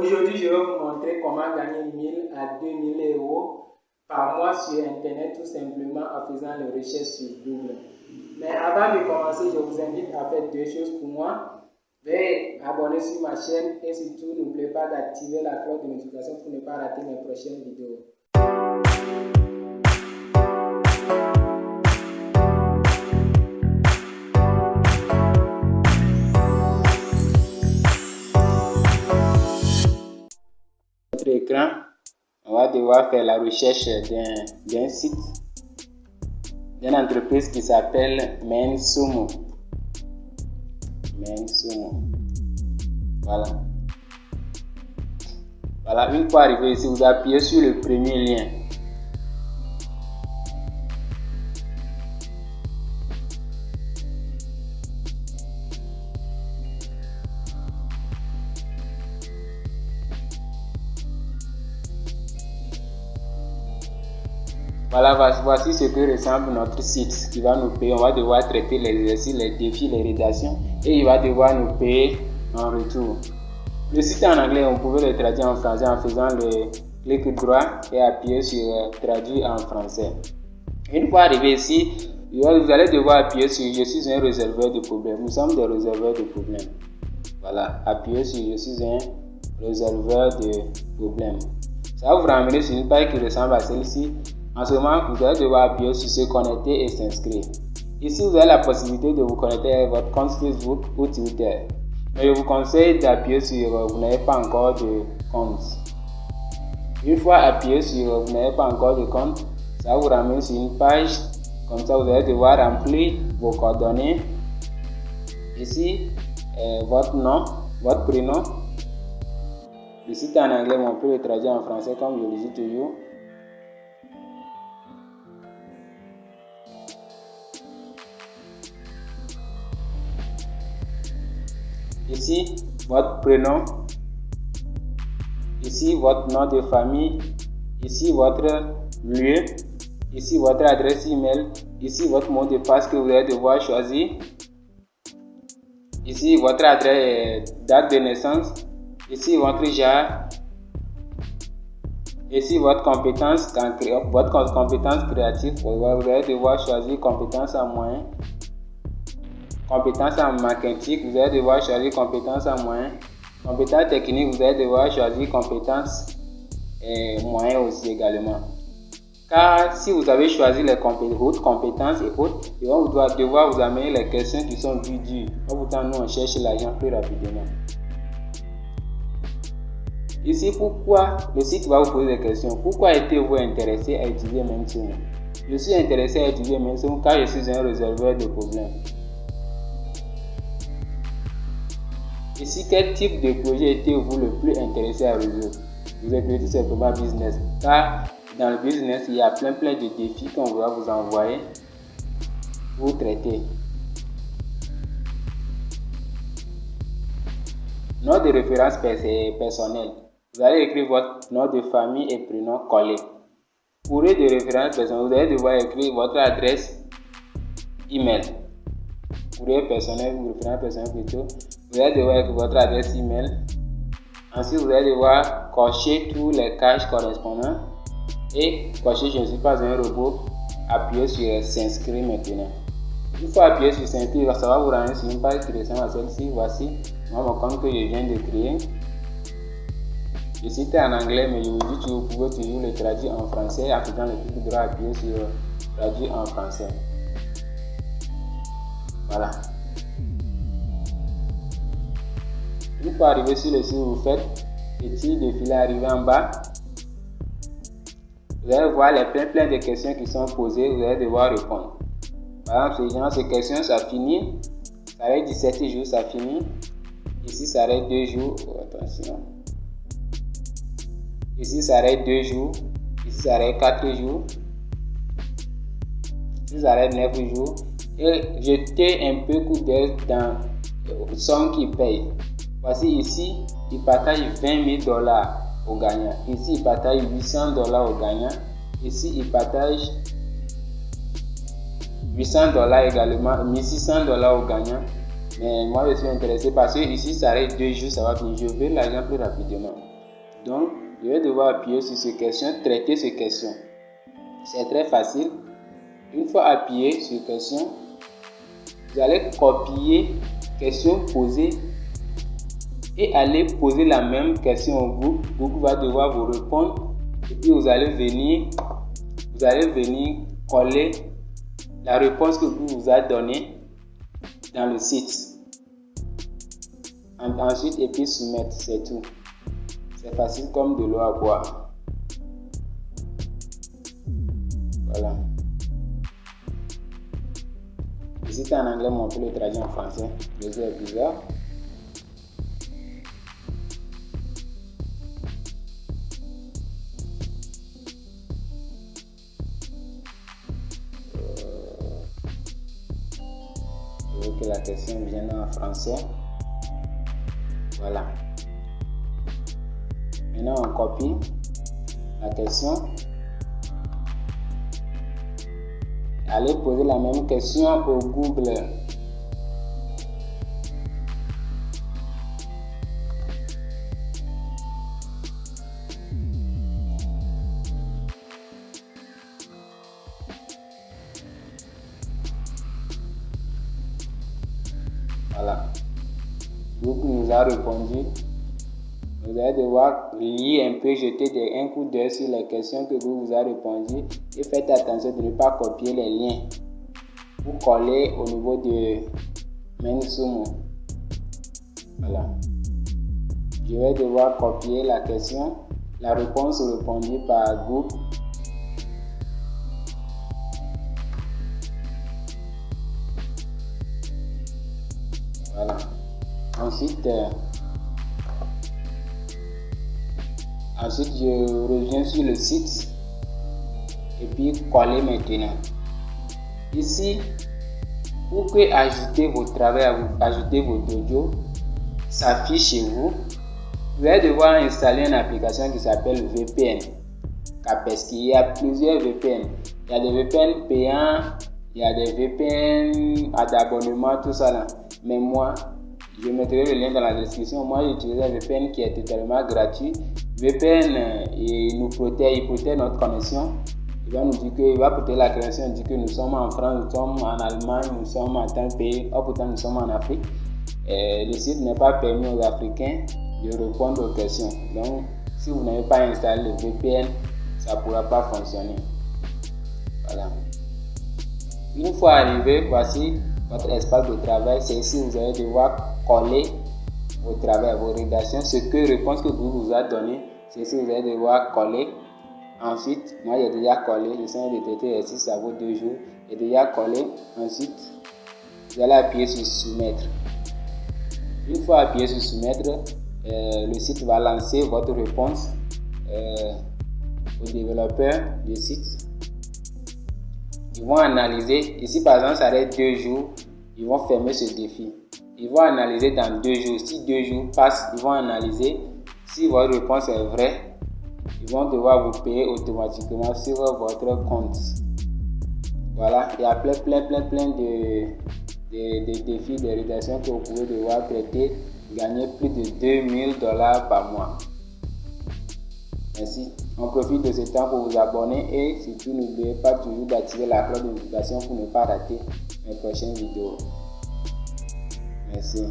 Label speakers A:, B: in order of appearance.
A: Aujourd'hui, je vais vous montrer comment gagner 1000 à 2000 euros par mois sur Internet, tout simplement en faisant les recherches sur Google. Mais avant de commencer, je vous invite à faire deux choses pour moi. Veuillez abonner sur ma chaîne et surtout n'oubliez pas d'activer la cloche de notification pour ne pas rater mes prochaines vidéos. Notre écran, on va devoir faire la recherche d'un site, d'une entreprise qui s'appelle Mensumo. Voilà, une fois arrivé ici, vous appuyez sur le premier lien. Voilà, voici ce que ressemble notre site qui va nous payer. On va devoir traiter les exercices, les défis, les rédactions et il va devoir nous payer en retour. Le site en anglais, on pouvait le traduire en français en faisant le clic droit et appuyer sur traduire en français. Une fois arrivé ici, vous allez devoir appuyer sur je suis un réserveur de problèmes. Nous sommes des réserveurs de problèmes. Voilà, appuyez sur je suis un réserveur de problèmes. Ça va vous ramener sur une page qui ressemble à celle-ci. En ce moment, vous allez devoir appuyer sur se connecter et s'inscrire. Ici, vous avez la possibilité de vous connecter avec votre compte Facebook ou Twitter. Mais je vous conseille d'appuyer sur vous n'avez pas encore de compte. Une fois appuyé sur vous n'avez pas encore de compte, ça va vous ramener sur une page. Comme ça, vous allez devoir remplir vos coordonnées. Ici, votre nom, votre prénom. Le site en anglais, mais on peut le traduire en français comme je le dis toujours. Ici, votre prénom, ici, votre nom de famille, ici, votre lieu, ici, votre adresse email, ici, votre mot de passe que vous allez devoir choisir, ici, votre adresse, date de naissance, ici, votre genre, ici, votre compétence créative, vous allez devoir choisir compétence en moyen. Compétences en marketing, vous allez devoir choisir compétences en moyen. Compétences techniques, vous allez devoir choisir compétences moyen aussi également. Car si vous avez choisi les hautes compétences et autres, ils vont devoir vous amener les questions qui sont plus dures. Pourtant, nous on cherche l'argent plus rapidement. Ici, pourquoi le site va vous poser des questions. Pourquoi êtes-vous intéressé à utiliser Mensumo? Je suis intéressé à utiliser Mensumo car je suis un réserveur de problèmes. Ici, quel type de projet êtes-vous le plus intéressé à résoudre? Vous êtes tout simplement business. Car dans le business, il y a plein de défis qu'on va vous envoyer pour traiter. Nom de référence personnelle. Vous allez écrire votre nom de famille et prénom collé. Courrier de référence personnelle, vous allez devoir écrire votre adresse email. Courrier personnel ou référence personnelle plutôt. Vous allez devoir écrire votre adresse email. Ensuite, vous allez devoir cocher tous les cases correspondants et cocher je ne suis pas un robot. Appuyez sur s'inscrire maintenant. Une fois appuyé sur s'inscrire, ça va vous ramener sur une page qui ressemble à celle-ci. Voici mon compte que je viens de créer. Le site est en anglais, mais je vous dis que vous pouvez toujours le traduire en français en faisant le clic droit appuyé sur traduire en français. Voilà. Une fois arrivé sur le site, vous faites petit défilé arrivé en bas. Vous allez voir les plein de questions qui sont posées, vous allez devoir répondre. Par exemple, ces questions, ça finit. Ça arrête 17 jours, ça finit. Ici, ça arrête 2 jours. Oh, attention. Ici, ça arrête 2 jours. Ici, ça arrête 4 jours. Ici, ça arrête 9 jours. Et jetez un peu coup d'œil dans les sommes qui payent. Voici ici, il partage $20,000 au gagnant. Ici, il partage $800 au gagnant. Ici, il partage $800 également, $1,600 au gagnant. Mais moi, je suis intéressé parce que ici, ça reste 2 jours, ça va venir. Je veux l'argent plus rapidement. Donc, je vais devoir appuyer sur ces questions, traiter ces questions. C'est très facile. Une fois appuyé sur question, vous allez copier question posée et aller poser la même question au groupe. Google va devoir vous répondre et puis vous allez venir coller la réponse que Google vous a donnée dans le site. Ensuite, et puis soumettre, c'est tout. C'est facile comme de l'eau à boire. Voilà. Si c'est en anglais, on peut le traduire en français. Le jeu est bizarre. Je veux que la question vienne en français. Voilà. Maintenant, on copie la question. Allez poser la même question au Google. Voilà. Google nous a répondu. Vous allez devoir lire un peu, jeter un coup d'œil sur les questions que Google vous a répondu et faites attention de ne pas copier les liens. Vous collez au niveau de Mensumo. Voilà. Je vais devoir copier la question, la réponse répondue par Google. Voilà. Ensuite, je reviens sur le site et puis coller maintenant. Ici, pour que ajouter vos travaux, ajouter votre audio s'affiche chez vous, vous allez devoir installer une application qui s'appelle VPN. Parce qu'il y a plusieurs VPN. Il y a des VPN payants, il y a des VPN à d'abonnement, tout ça là. Mais moi, je mettrai le lien dans la description. Moi, j'utilise un VPN qui est totalement gratuit. VPN, il nous protège, il protège notre connexion. Il va nous dire que, il va protéger la connexion, il dit que nous sommes en France, nous sommes en Allemagne, nous sommes en tel pays, pourtant nous sommes en Afrique. Le site n'est pas permis aux Africains de répondre aux questions. Donc, si vous n'avez pas installé le VPN, ça ne pourra pas fonctionner. Voilà. Une fois arrivé, voici votre espace de travail. C'est ici que vous allez devoir coller vos travaux, vos rédactions. Ce que réponse que Google vous a donné, c'est ici que vous allez devoir coller. Ensuite, moi j'ai déjà collé. Je sais de traiter l'exercice, ça vaut 2 jours. J'ai déjà collé. Ensuite, vous allez appuyer sur soumettre. Une fois appuyé sur soumettre, le site va lancer votre réponse aux développeurs du site. Ils vont analyser. Ici par exemple, ça reste 2 jours. Ils vont fermer ce défi. Ils vont analyser dans 2 jours. Si 2 jours passent, ils vont analyser. Si votre réponse est vraie, ils vont devoir vous payer automatiquement sur votre compte. Voilà, il y a plein de défis de rédaction que vous pouvez devoir traiter, gagner plus de $2000 par mois. Merci. On profite de ce temps pour vous abonner et surtout n'oubliez pas toujours d'activer la cloche de notification pour ne pas rater mes prochaines vidéos. Merci.